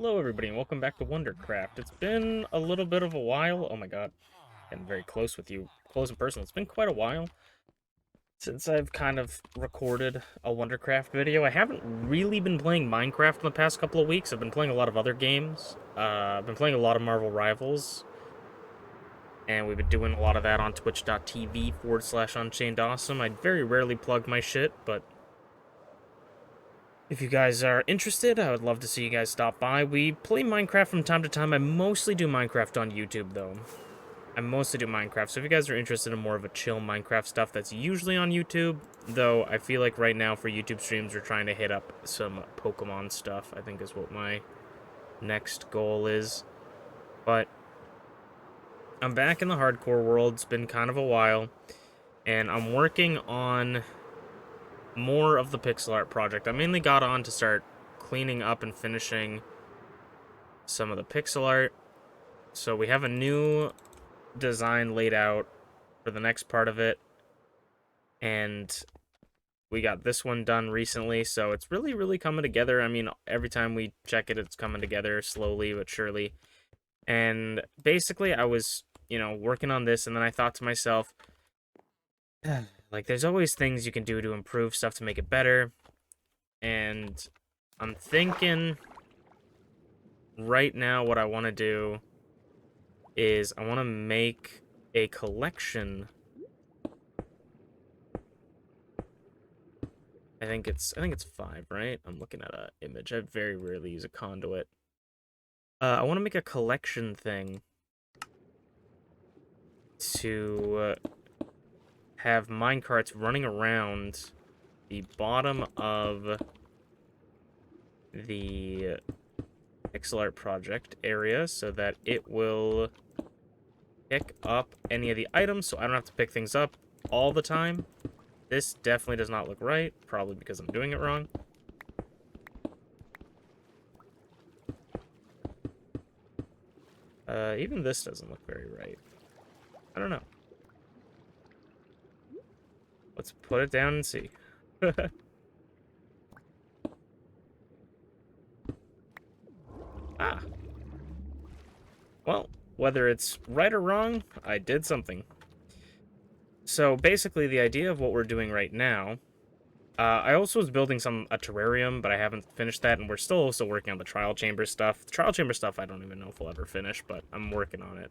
Hello, everybody, and welcome back to WonderCraft. It's been a little bit of a while. Oh my god, getting very close with you, close and personal. It's been quite a while since I've kind of recorded a WonderCraft video. I haven't really been playing Minecraft in the past couple of weeks. I've been playing a lot of other games. I've been playing a lot of Marvel Rivals, and we've been doing a lot of that on twitch.tv/UnchainedAwesome. I very rarely plug my shit, but if you guys are interested, I would love to see you guys stop by. We play Minecraft from time to time. I mostly do Minecraft on YouTube, though. I mostly do Minecraft, so if you guys are interested in more of a chill Minecraft stuff, that's usually on YouTube. Though, I feel like right now for YouTube streams, we're trying to hit up some Pokemon stuff, I think is what my next goal is. But, I'm back in the hardcore world. It's been kind of a while. And I'm working on more of the pixel art project. I mainly got on to start cleaning up and finishing some of the pixel art. So we have a new design laid out for the next part of it. And we got this one done recently, so it's really coming together. I mean, every time we check it, it's coming together slowly but surely. And basically, I was, working on this, and then I thought to myself, like, there's always things you can do to improve stuff to make it better. And I'm thinking right now what I want to do is I want to make a collection. I think it's 5, right? I'm looking at an image. I very rarely use a conduit. I want to make a collection thing to have minecarts running around the bottom of the pixel art project area so that it will pick up any of the items, so I don't have to pick things up all the time. This definitely does not look right, probably because I'm doing it wrong. Even this doesn't look very right. I don't know. Let's put it down and see. Ah. Well, whether it's right or wrong, I did something. So basically, the idea of what we're doing right now, I also was building a terrarium, but I haven't finished that, and we're still also working on the trial chamber stuff. The trial chamber stuff, I don't even know if we'll ever finish, but I'm working on it.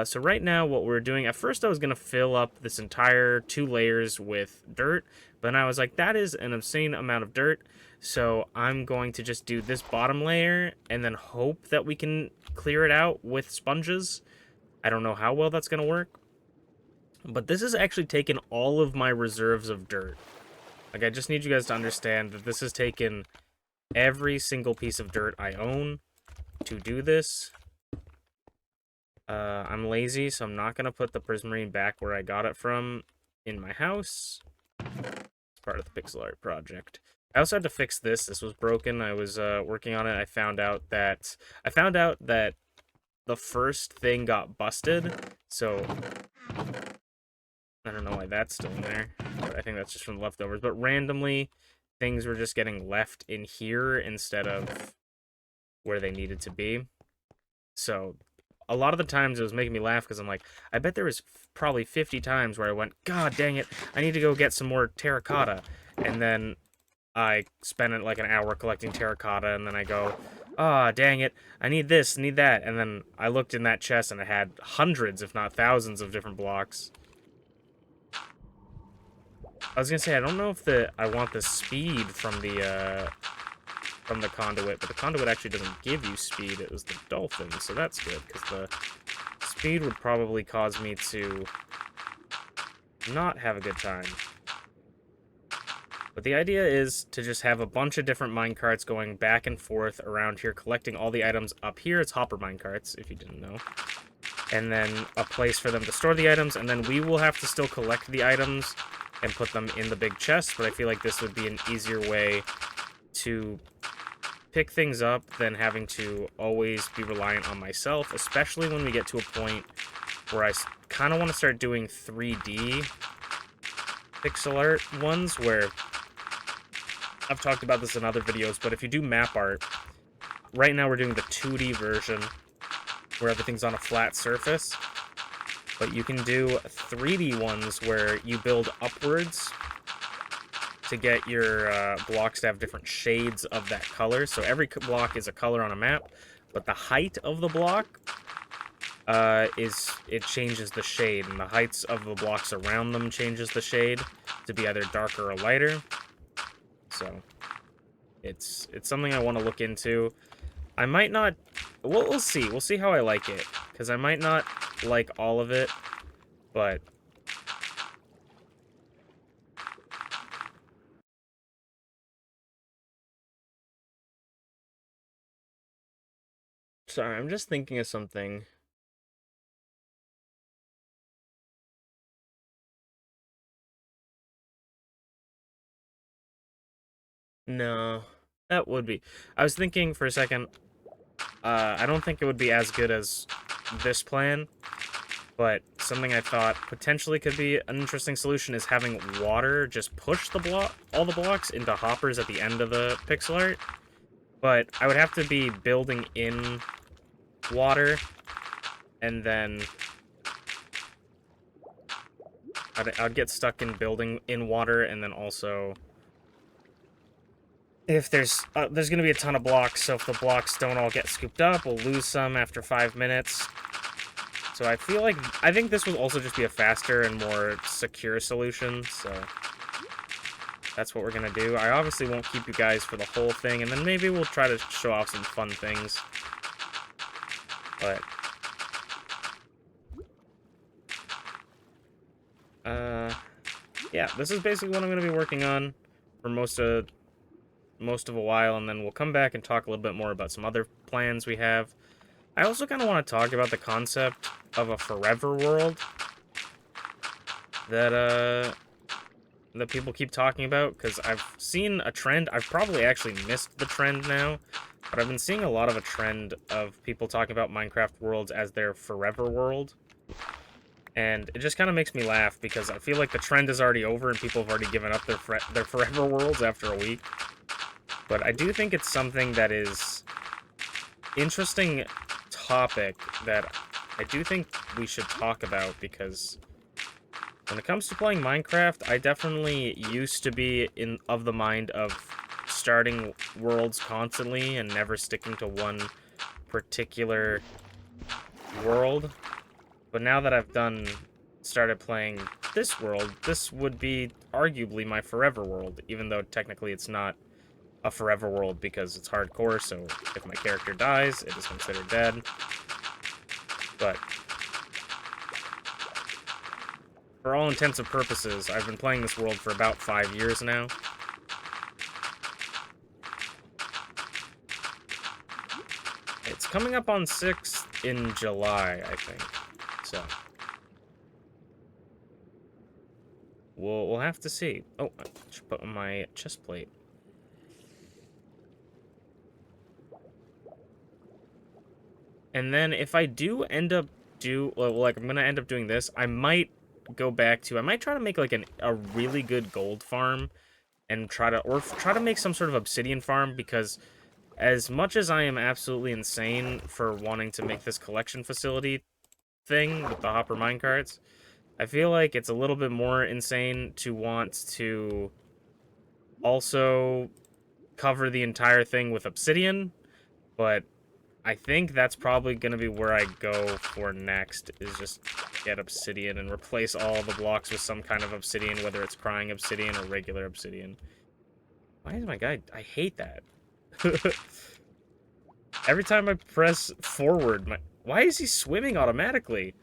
So right now, what we're doing, at first I was going to fill up this entire 2 layers with dirt, but then I was like, that is an obscene amount of dirt, so I'm going to just do this bottom layer, and then hope that we can clear it out with sponges. I don't know how well that's going to work, but this has actually taken all of my reserves of dirt. Like, I just need you guys to understand that this has taken every single piece of dirt I own to do this. I'm lazy, so I'm not going to put the prismarine back where I got it from in my house. It's part of the pixel art project. I also had to fix this. This was broken. I was working on it. I found out that the first thing got busted, so I don't know why that's still in there. But I think that's just from the leftovers. But randomly, things were just getting left in here instead of where they needed to be. So a lot of the times it was making me laugh because I'm like, I bet there was probably 50 times where I went, God dang it, I need to go get some more terracotta. And then I spent like an hour collecting terracotta, and then I go, ah, dang it, I need this, need that. And then I looked in that chest and it had hundreds, if not thousands, of different blocks. I was gonna say, I don't know if I want the speed from the conduit, but the conduit actually doesn't give you speed. It was the dolphin, so that's good, because the speed would probably cause me to not have a good time. But the idea is to just have a bunch of different minecarts going back and forth around here, collecting all the items. Up here, it's hopper minecarts, if you didn't know. And then a place for them to store the items, and then we will have to still collect the items and put them in the big chest, but I feel like this would be an easier way to pick things up than having to always be reliant on myself, especially when we get to a point where I kind of want to start doing 3D pixel art ones, where I've talked about this in other videos, but if you do map art, right now we're doing the 2D version, where everything's on a flat surface. But you can do 3D ones where you build upwards to get your blocks to have different shades of that color. So every block is a color on a map, but the height of the block it changes the shade, and the heights of the blocks around them changes the shade to be either darker or lighter. So it's something I want to look into. I might not. We'll see. We'll see how I like it, because I might not like all of it, but. Sorry, I'm just thinking of something. No, that would be. I was thinking for a second. I don't think it would be as good as this plan, but something I thought potentially could be an interesting solution is having water just push all the blocks into hoppers at the end of the pixel art. But I would have to be building in water, and then I'd get stuck in building in water, and then also if there's going to be a ton of blocks, so if the blocks don't all get scooped up, we'll lose some after 5 minutes. So I think this will also just be a faster and more secure solution, so that's what we're going to do. I obviously won't keep you guys for the whole thing, and then maybe we'll try to show off some fun things. But yeah, this is basically what I'm going to be working on for most of a while, and then we'll come back and talk a little bit more about some other plans we have. I also kind of want to talk about the concept of a forever world that people keep talking about, because I've seen a trend. I've probably actually missed the trend now, but I've been seeing a lot of a trend of people talking about Minecraft worlds as their forever world. And it just kind of makes me laugh, because I feel like the trend is already over and people have already given up their forever worlds after a week. But I do think it's something that is interesting topic that I do think we should talk about, because when it comes to playing Minecraft, I definitely used to be of the mind of starting worlds constantly and never sticking to one particular world. But now that I've started playing this world, this would be arguably my forever world, even though technically it's not a forever world because it's hardcore, so if my character dies, it is considered dead. But for all intents and purposes, I've been playing this world for about 5 years now. It's coming up on 6 in July, I think. So we'll have to see. Oh, I should put on my chest plate. And then if I do end up I'm gonna end up doing this, I might try to make like a really good gold farm and try to make some sort of obsidian farm, because as much as I am absolutely insane for wanting to make this collection facility thing with the hopper minecarts, I feel like it's a little bit more insane to want to also cover the entire thing with obsidian, but I think that's probably going to be where I go for next, is just get obsidian and replace all the blocks with some kind of obsidian, whether it's crying obsidian or regular obsidian. Why is my guy... I hate that. Every time I press forward, why is he swimming automatically?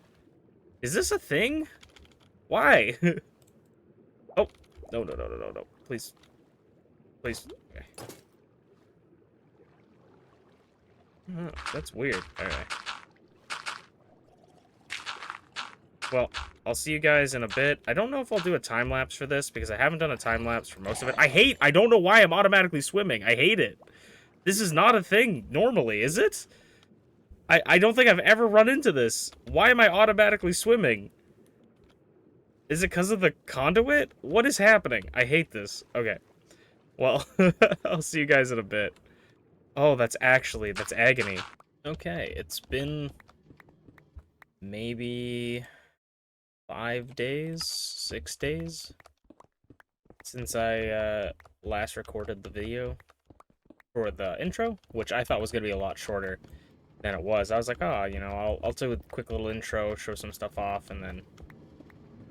Is this a thing? Why? Oh, no. Please. Please. Okay. Oh, that's weird. Alright. Well, I'll see you guys in a bit. I don't know if I'll do a time-lapse for this, because I haven't done a time-lapse for most of it. I don't know why I'm automatically swimming. I hate it. This is not a thing normally, is it? I don't think I've ever run into this. Why am I automatically swimming? Is it because of the conduit? What is happening? I hate this. Okay. Well, I'll see you guys in a bit. Oh, that's agony. Okay, it's been maybe 5 days, 6 days since I last recorded the video for the intro, which I thought was going to be a lot shorter than it was. I was like, oh, you know, I'll do a quick little intro, show some stuff off, and then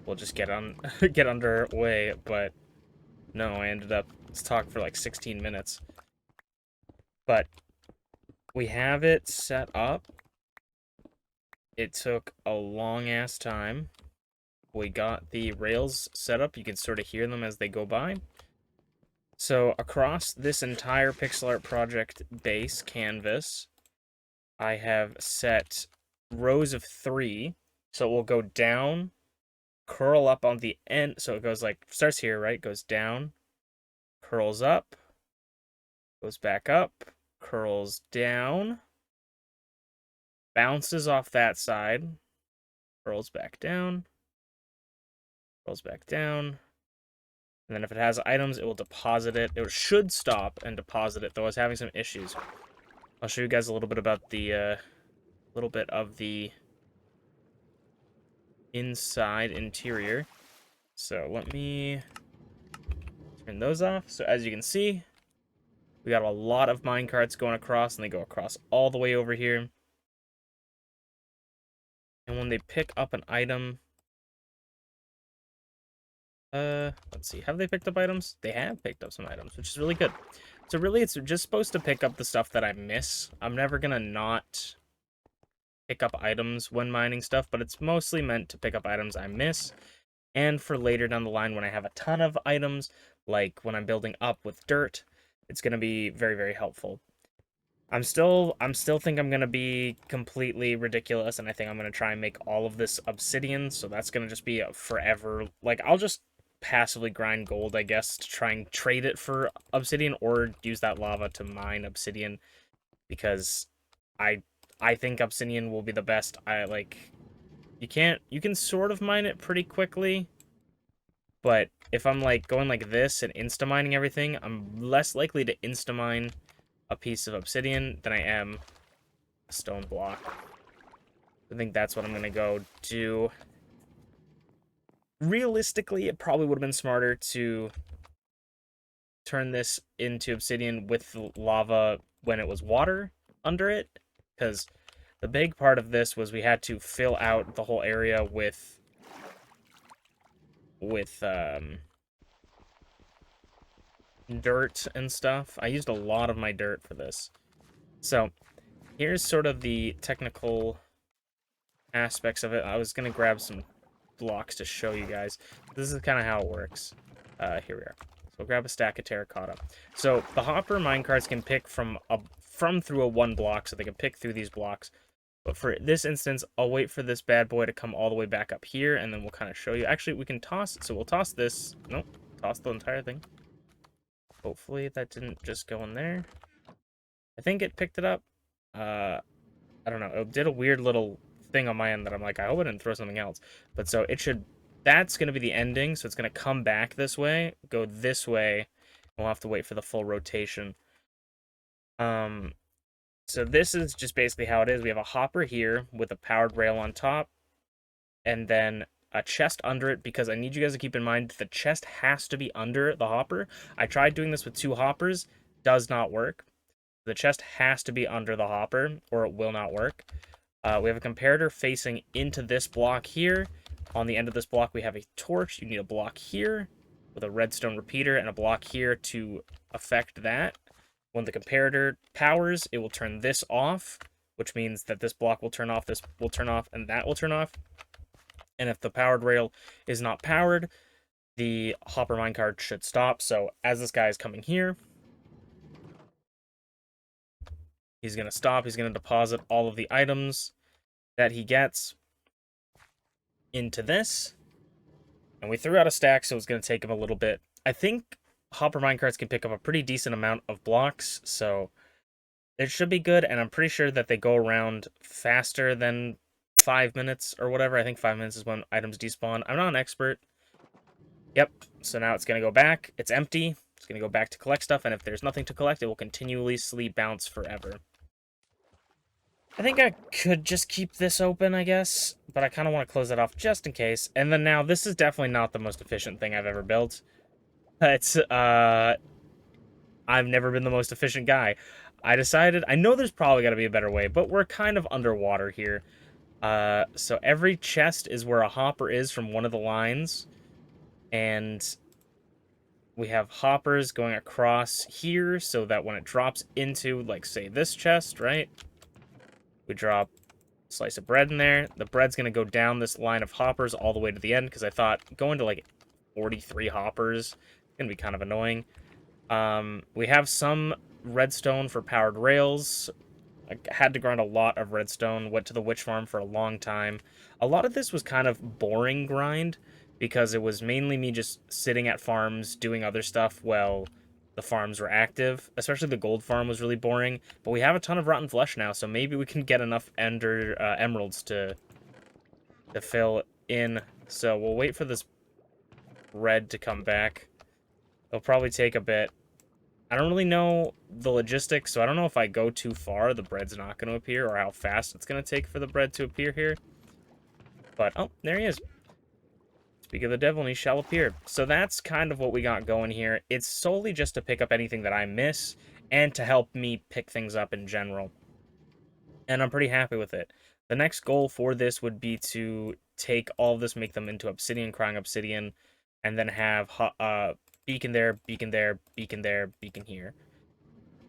we'll just get on get underway. But no, I ended up talking for like 16 minutes. But we have it set up. It took a long ass time. We got the rails set up. You can sort of hear them as they go by. So across this entire pixel art project base canvas, I have set rows of 3. So it will go down, curl up on the end. So it goes like, starts here, right? Goes down, curls up, goes back up, curls down, bounces off that side, curls back down, curls back down. And then if it has items, it will deposit it. It should stop and deposit it, though I was having some issues. I'll show you guys a little bit about the, little bit of the inside interior. So let me turn those off. So as you can see, we got a lot of minecarts going across, and they go across all the way over here. And when they pick up an item, let's see, have they picked up items? They have picked up some items, which is really good. So really, it's just supposed to pick up the stuff that I miss. I'm never gonna not pick up items when mining stuff, but it's mostly meant to pick up items I miss. And for later down the line when I have a ton of items, like when I'm building up with dirt, it's gonna be very, very helpful. I'm still think I'm gonna be completely ridiculous, and I think I'm gonna try and make all of this obsidian, so that's gonna just be a forever, like, I'll just passively grind gold, I guess, to try and trade it for obsidian, or use that lava to mine obsidian, because I think obsidian will be the best. You can sort of mine it pretty quickly, but if I'm like going like this and insta-mining everything, I'm less likely to insta-mine a piece of obsidian than I am a stone block. I think that's what I'm gonna go do. Realistically, it probably would have been smarter to turn this into obsidian with lava when it was water under it, because the big part of this was we had to fill out the whole area with dirt and stuff. I used a lot of my dirt for this. So here's sort of the technical aspects of it. I was gonna grab some blocks to show you guys. This is kind of how it works. Here we are. So we'll grab a stack of terracotta. So the hopper minecarts can pick from through a 1 block, so they can pick through these blocks. But for this instance, I'll wait for this bad boy to come all the way back up here, and then we'll kind of show you. Actually, we can toss it. So we'll toss this. Nope, toss the entire thing. Hopefully that didn't just go in there. I think it picked it up. I don't know. It did a weird little thing on my end that I'm like, I hope I didn't throw something else. But so it should, that's going to be the ending. So it's going to come back this way, go this way. We'll have to wait for the full rotation. So this is just basically how it is. We have a hopper here with a powered rail on top, and then a chest under it, because I need you guys to keep in mind the chest has to be under the hopper. I tried doing this with 2 hoppers, does not work. The chest has to be under the hopper, or it will not work. We have a comparator facing into this block here. On the end of this block, we have a torch. You need a block here with a redstone repeater, and a block here to affect that. When the comparator powers, it will turn this off, which means that this block will turn off, this will turn off, and that will turn off. And if the powered rail is not powered, the hopper minecart should stop. So as this guy is coming here, he's going to stop. He's going to deposit all of the items that he gets into this. And we threw out a stack, so it's going to take him a little bit. I think hopper minecarts can pick up a pretty decent amount of blocks, so it should be good. And I'm pretty sure that they go around faster than 5 minutes or whatever. I think 5 minutes is when items despawn. I'm not an expert. Yep, so now it's going to go back. It's empty. going to go back to collect stuff, and if there's nothing to collect, it will continuously bounce forever. I think I could just keep this open, I guess, but I kind of want to close that off just in case. And then now, this is definitely not the most efficient thing I've ever built, but I've never been the most efficient guy. I decided, I know there's probably got to be a better way, but we're kind of underwater here. So every chest is where a hopper is from one of the lines, and we have hoppers going across here so that when it drops into, like, say, this chest, right? We drop a slice of bread in there. The bread's going to go down this line of hoppers all the way to the end, because I thought going to, like, 43 hoppers is going to be kind of annoying. We have some redstone for powered rails. I had to grind a lot of redstone, went to the witch farm for a long time. A lot of this was kind of boring grind, because it was mainly me just sitting at farms doing other stuff while the farms were active. Especially the gold farm was really boring, but we have a ton of rotten flesh now, so maybe we can get enough emeralds to fill in. So we'll wait for this red to come back. It'll probably take a bit. I don't really know the logistics, so I don't know if I go too far, the bread's not going to appear, or how fast it's going to take for the bread to appear here. But, oh, there he is. Speak of the devil, and he shall appear. So that's kind of what we got going here. It's solely just to pick up anything that I miss, and to help me pick things up in general. And I'm pretty happy with it. The next goal for this would be to take all of this, make them into obsidian, crying obsidian, and then have beacon there, beacon there, beacon there, beacon here.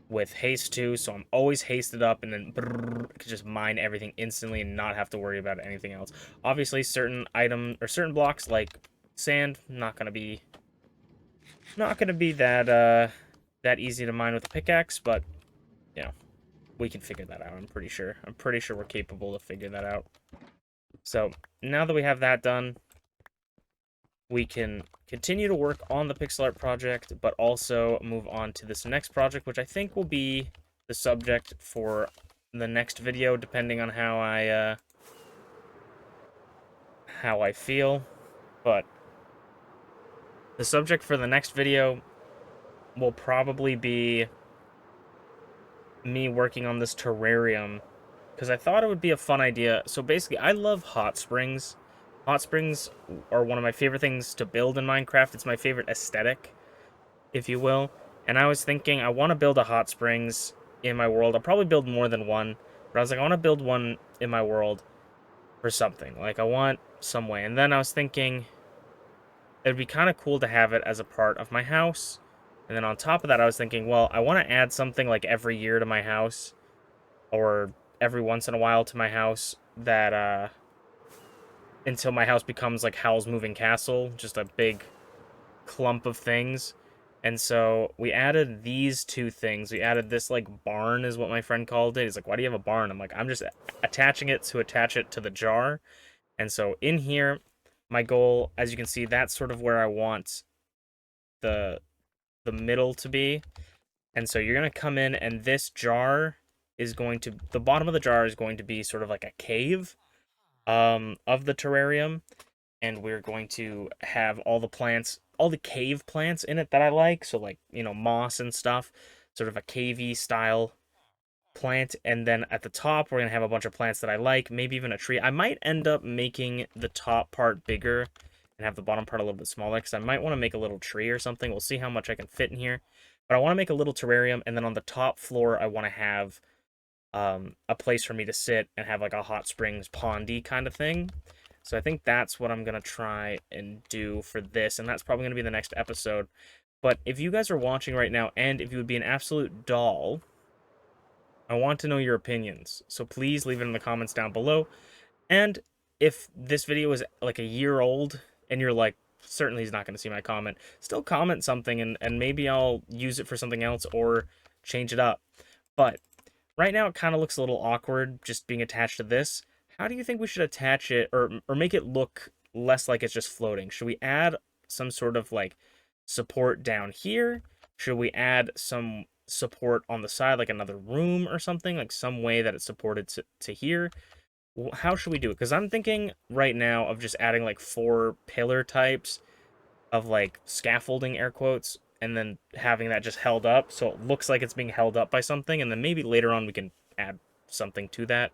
With haste too, so I'm always hasted up, and then could just mine everything instantly and not have to worry about anything else. Obviously, certain certain blocks like sand not gonna be that that easy to mine with a pickaxe, but you know, we can figure that out. I'm pretty sure we're capable of figuring that out. So now that we have that done, we can continue to work on the pixel art project, but also move on to this next project, which I think will be the subject for the next video, depending on how I feel. But the subject for the next video will probably be me working on this terrarium, because I thought it would be a fun idea. So basically, I love hot springs. Hot springs are one of my favorite things to build in Minecraft. It's my favorite aesthetic, if you will. And I was thinking, I want to build a hot springs in my world. I'll probably build more than one, but I was like, I want to build one in my world for something. Like, I want some way. And then I was thinking, it would be kind of cool to have it as a part of my house. And then on top of that, I was thinking, well, I want to add something like every year to my house, or every once in a while to my house, that, until my house becomes like Howl's Moving Castle, just a big clump of things. And so we added these two things. We added this, like, barn is what my friend called it. He's like, why do you have a barn? I'm like, I'm just attaching it to attach it to the jar. And so in here, my goal, as you can see, that's sort of where I want the middle to be. And so you're going to come in, and this jar is going to, the bottom of the jar is going to be sort of like a cave of the terrarium. And we're going to have all the plants, all the cave plants in it that I like. So, like, you know, moss and stuff, sort of a cavey style plant. And then at the top, we're going to have a bunch of plants that I like, maybe even a tree. I might end up making the top part bigger and have the bottom part a little bit smaller, because I might want to make a little tree or something. We'll see how much I can fit in here. But I want to make a little terrarium, and then on the top floor, I want to have a place for me to sit and have like a hot springs pondy kind of thing. So I think that's what I'm going to try and do for this, and that's probably going to be the next episode. But if you guys are watching right now, and if you would be an absolute doll, I want to know your opinions. So please leave it in the comments down below. And if this video is like a year old, and you're like, certainly he's not going to see my comment, still comment something, and maybe I'll use it for something else or change it up. But right now it kind of looks a little awkward just being attached to this. How do you think we should attach it, or make it look less like it's just floating? Should we add some sort of like support down here? Should we add some support on the side, like another room or something, like some way that it's supported to here? How should we do it? Because I'm thinking right now of just adding like 4 pillar types of like scaffolding, air quotes, and then having that just held up so it looks like it's being held up by something, and then maybe later on we can add something to that.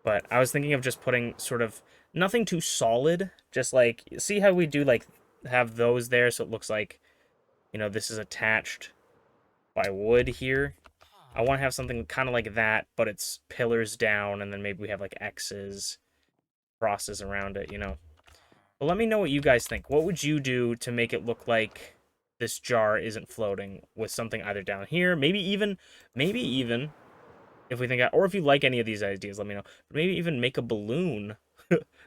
But I was thinking of just putting sort of nothing too solid, just like, see how we do like have those there so it looks like, you know, this is attached by wood here. I want to have something kind of like that, but it's pillars down, and then maybe we have like X's, crosses around it, you know. But let me know what you guys think. What would you do to make it look like this jar isn't floating with something either down here, maybe even if we think, or if you like any of these ideas, let me know. Maybe even make a balloon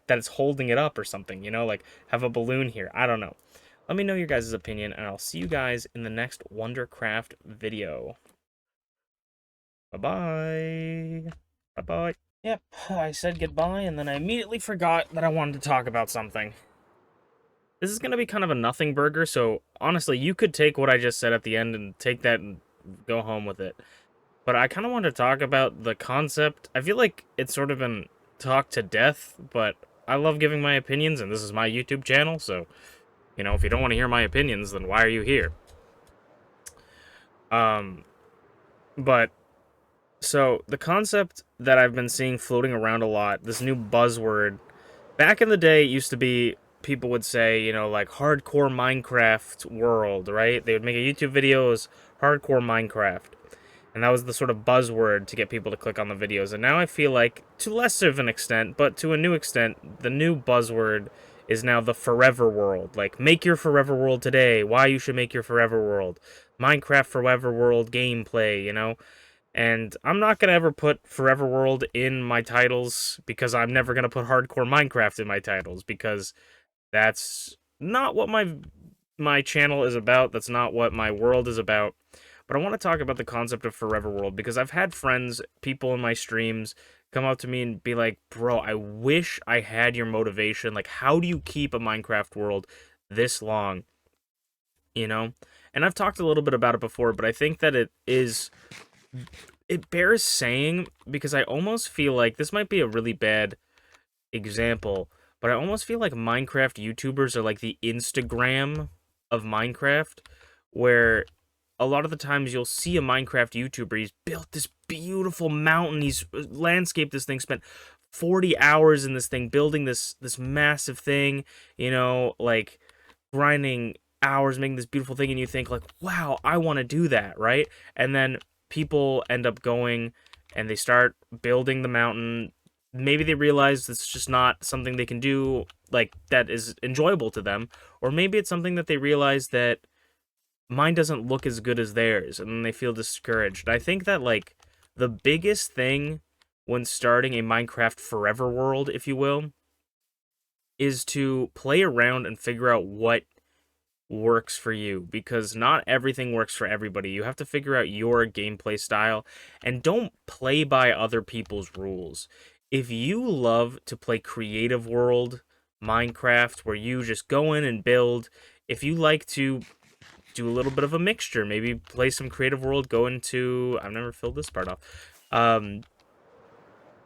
that is holding it up or something, you know, like have a balloon here. I don't know. Let me know your guys' opinion, and I'll see you guys in the next WonderCraft video. Bye-bye. Bye-bye. Yep, I said goodbye, and then I immediately forgot that I wanted to talk about something. This is going to be kind of a nothing burger, so honestly, you could take what I just said at the end and take that and go home with it. But I kind of want to talk about the concept. I feel like it's sort of been talked to death, but I love giving my opinions, and this is my YouTube channel, so, you know, if you don't want to hear my opinions, then why are you here? But, so, the concept that I've been seeing floating around a lot, this new buzzword, back in the day, it used to be, people would say, you know, like, hardcore Minecraft world, right? They would make a YouTube video as hardcore Minecraft. And that was the sort of buzzword to get people to click on the videos. And now I feel like, to less of an extent, but to a new extent, the new buzzword is now the forever world. Like, make your forever world today. Why you should make your forever world. Minecraft forever world gameplay, you know? And I'm not going to ever put forever world in my titles because I'm never going to put hardcore Minecraft in my titles because that's not what my channel is about. That's not what my world is about. But I want to talk about the concept of forever world because I've had friends, people in my streams, come up to me and be like, bro, I wish I had your motivation. Like, how do you keep a Minecraft world this long? You know? And I've talked a little bit about it before, but I think that it bears saying because I almost feel like this might be a really bad example, but I almost feel like Minecraft YouTubers are like the Instagram of Minecraft, where a lot of the times you'll see a Minecraft YouTuber, he's built this beautiful mountain, he's landscaped this thing, spent 40 hours in this thing, building this massive thing, you know, like grinding hours making this beautiful thing, and you think like, wow, I want to do that, right? And then people end up going and they start building the mountain. Maybe they realize it's just not something they can do, like, that is enjoyable to them. Or maybe it's something that they realize that mine doesn't look as good as theirs, and then they feel discouraged. I think that, like, the biggest thing when starting a Minecraft forever world, if you will, is to play around and figure out what works for you, because not everything works for everybody. You have to figure out your gameplay style, and don't play by other people's rules. If you love to play creative world Minecraft, where you just go in and build, if you like to do a little bit of a mixture, maybe play some creative world, go into, I've never filled this part off,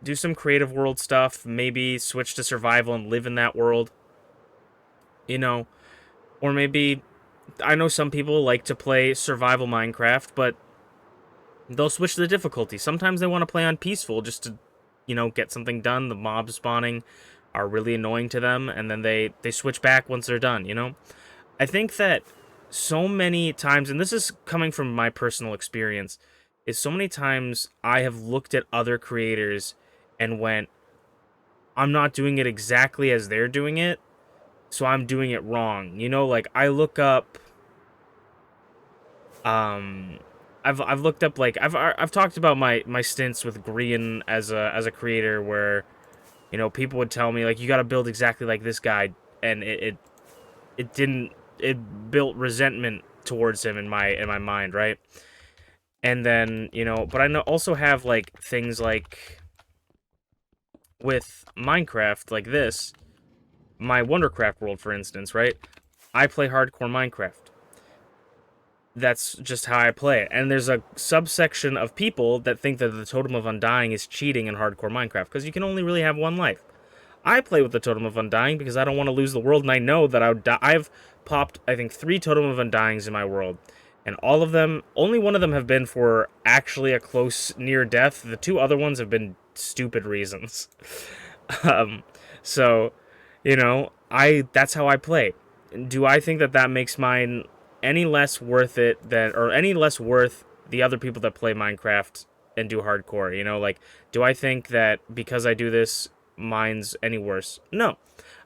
do some creative world stuff, maybe switch to survival and live in that world, you know. Or maybe, I know some people like to play survival Minecraft, but they'll switch the difficulty. Sometimes they want to play on peaceful just to, you know, get something done. The mobs spawning are really annoying to them, and then they switch back once they're done, you know? I think that so many times, and this is coming from my personal experience, is so many times I have looked at other creators and went, I'm not doing it exactly as they're doing it, so I'm doing it wrong. You know, like, I look up, I've looked up, like, I've talked about my stints with Grian as a creator, where, you know, people would tell me, like, you got to build exactly like this guy, and it didn't, it built resentment towards him in my mind, right? And then, you know, but I also have, like, things like with Minecraft, like this, my WonderCraft world, for instance, right? I play hardcore Minecraft. That's just how I play it. And there's a subsection of people that think that the Totem of Undying is cheating in hardcore Minecraft, because you can only really have one life. I play with the Totem of Undying because I don't want to lose the world, and I know that I would die. I've popped, I think, 3 Totem of Undyings in my world, and all of them, only one of them have been for actually a close near death. The 2 other ones have been stupid reasons. um, so, that's how I play. Do I think that that makes mine any less worth it than, or any less worth the other people that play Minecraft and do hardcore? Like, do I think that because I do this, mine's any worse? No,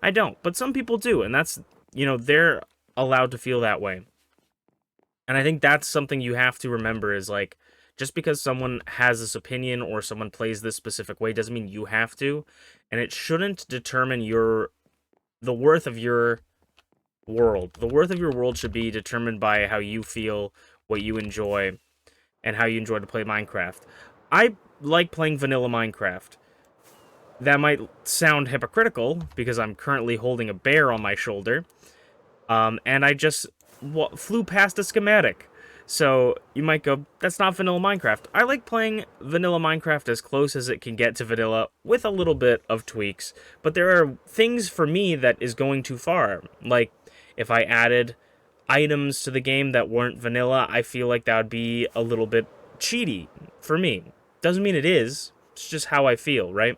I don't. But some people do, and that's, they're allowed to feel that way. And I think that's something you have to remember is like, just because someone has this opinion or someone plays this specific way doesn't mean you have to, and it shouldn't determine the worth of your world. The worth of your world should be determined by how you feel, what you enjoy, and how you enjoy to play Minecraft. I like playing vanilla Minecraft. That might sound hypocritical because I'm currently holding a bear on my shoulder, and I just flew past a schematic. So you might go, that's not vanilla Minecraft. I like playing vanilla Minecraft as close as it can get to vanilla with a little bit of tweaks. But there are things for me that is going too far. Like, if I added items to the game that weren't vanilla, I feel like that would be a little bit cheaty for me. Doesn't mean it is. It's just how I feel, right?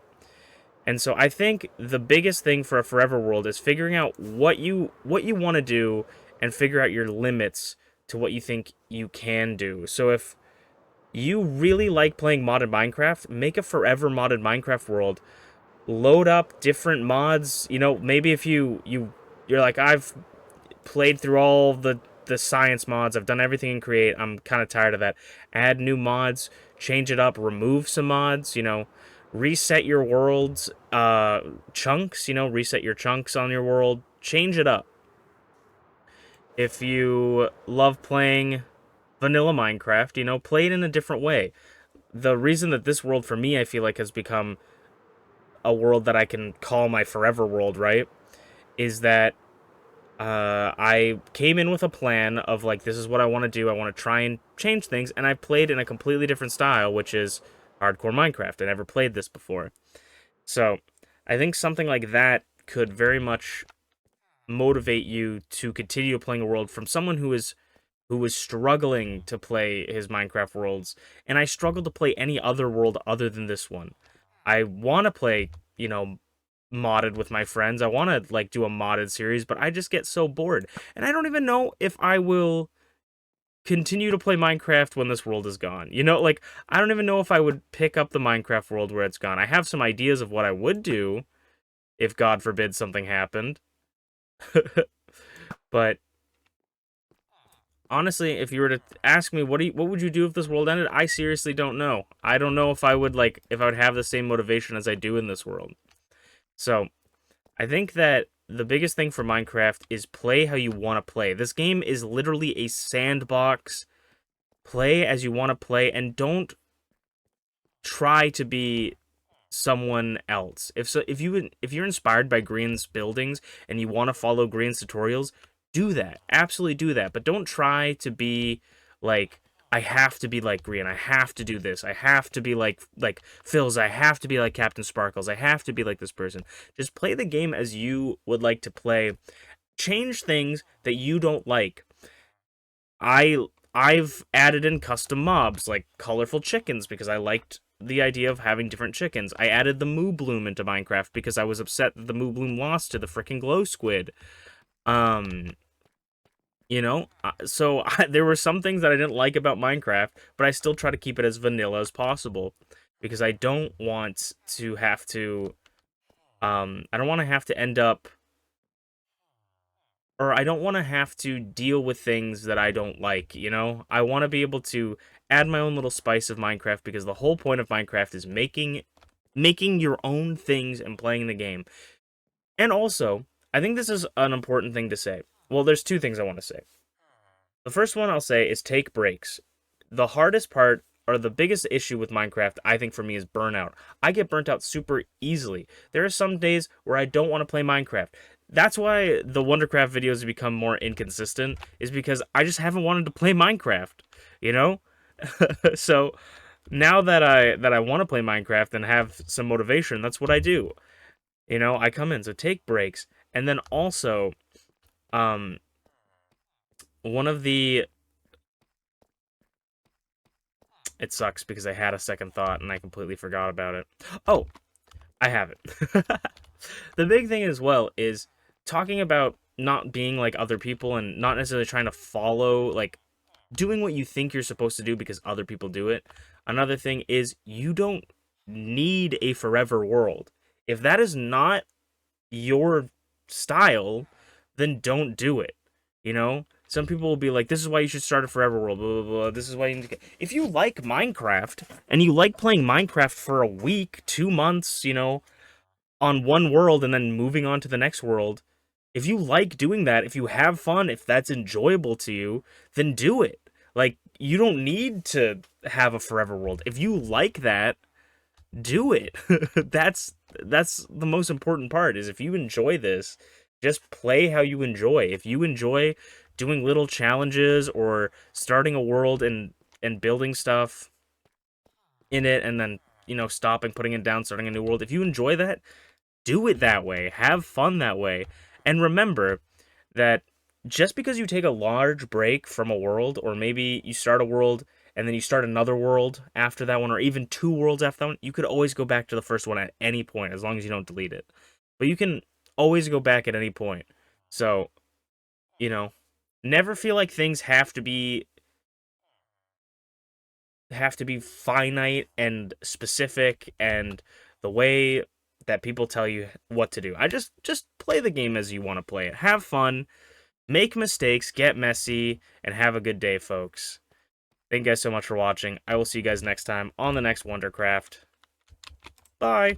And so I think the biggest thing for a forever world is figuring out what you want to do and figure out your limits to what you think you can do. So if you really like playing modded Minecraft, make a forever modded Minecraft world. Load up different mods. Maybe if you're like, I've played through all the science mods, I've done everything in Create, I'm kind of tired of that. Add new mods, change it up, remove some mods, reset your world's chunks, reset your chunks on your world, change it up. If you love playing vanilla Minecraft, play it in a different way. The reason that this world for me, I feel like, has become a world that I can call my forever world, right, is that I came in with a plan of like, this is what I want to do. I want to try and change things, and I played in a completely different style, which is hardcore Minecraft. I never played this before. So I think something like that could very much motivate you to continue playing a world from someone who is struggling to play his Minecraft worlds, and I struggle to play any other world other than this one. I want to play, modded with my friends. I want to like do a modded series, but I just get so bored. And I don't even know if I will continue to play Minecraft when this world is gone. Like, I don't even know if I would pick up the Minecraft world where it's gone. I have some ideas of what I would do if, God forbid, something happened. But honestly, if you were to ask me what would you do if this world ended, I seriously don't know. I don't know if I would have the same motivation as I do in this world. So, I think that the biggest thing for Minecraft is play how you want to play. This game is literally a sandbox. Play as you want to play, and don't try to be someone else. If you're inspired by Green's buildings and you want to follow Green's tutorials, do that. Absolutely do that. But don't try to be like, I have to be like Green. I have to do this. I have to be like Phil's. I have to be like Captain Sparkles. I have to be like this person. Just play the game as you would like to play. Change things that you don't like. I've added in custom mobs like colorful chickens because I liked the idea of having different chickens. I added the Moo Bloom into Minecraft because I was upset that the Moo Bloom lost to the freaking Glow Squid. So there were some things that I didn't like about Minecraft, but I still try to keep it as vanilla as possible because I don't want to have to, I don't want to have to end up, or I don't want to have to deal with things that I don't like, I want to be able to add my own little spice of Minecraft because the whole point of Minecraft is making your own things and playing the game. And also, I think this is an important thing to say. Well, there's 2 things I want to say. The first one I'll say is take breaks. The hardest part, or the biggest issue with Minecraft, I think for me, is burnout. I get burnt out super easily. There are some days where I don't want to play Minecraft. That's why the WonderCraft videos have become more inconsistent, is because I just haven't wanted to play Minecraft, So now that I want to play Minecraft and have some motivation, that's what I do. You know, I come in, so take breaks. And then also, um, one of the it sucks because I had a second thought and I completely forgot about it. Oh, I have it. The big thing as well is talking about not being like other people and not necessarily trying to follow, like, doing what you think you're supposed to do because other people do it. Another thing is you don't need a forever world. If that is not your style, then don't do it. You know? Some people will be like, this is why you should start a forever world, blah, blah, blah. This is why you need to get... If you like Minecraft, and you like playing Minecraft for a week, 2 months, you know, on one world and then moving on to the next world, if you like doing that, if you have fun, if that's enjoyable to you, then do it. Like, you don't need to have a forever world. If you like that, do it. That's the most important part, is if you enjoy this, just play how you enjoy. If you enjoy doing little challenges or starting a world and building stuff in it and then, you know, stopping, putting it down, starting a new world, if you enjoy that, do it that way. Have fun that way. And remember that just because you take a large break from a world, or maybe you start a world and then you start another world after that one, or even two worlds after that one, you could always go back to the first one at any point as long as you don't delete it. But you can always go back at any point. So, you know, never feel like things have to be finite and specific and the way that people tell you what to do. I just play the game as you want to play it. Have fun, make mistakes, get messy, and have a good day, folks. Thank you guys so much for watching. I will see you guys next time on the next WonderCraft. Bye.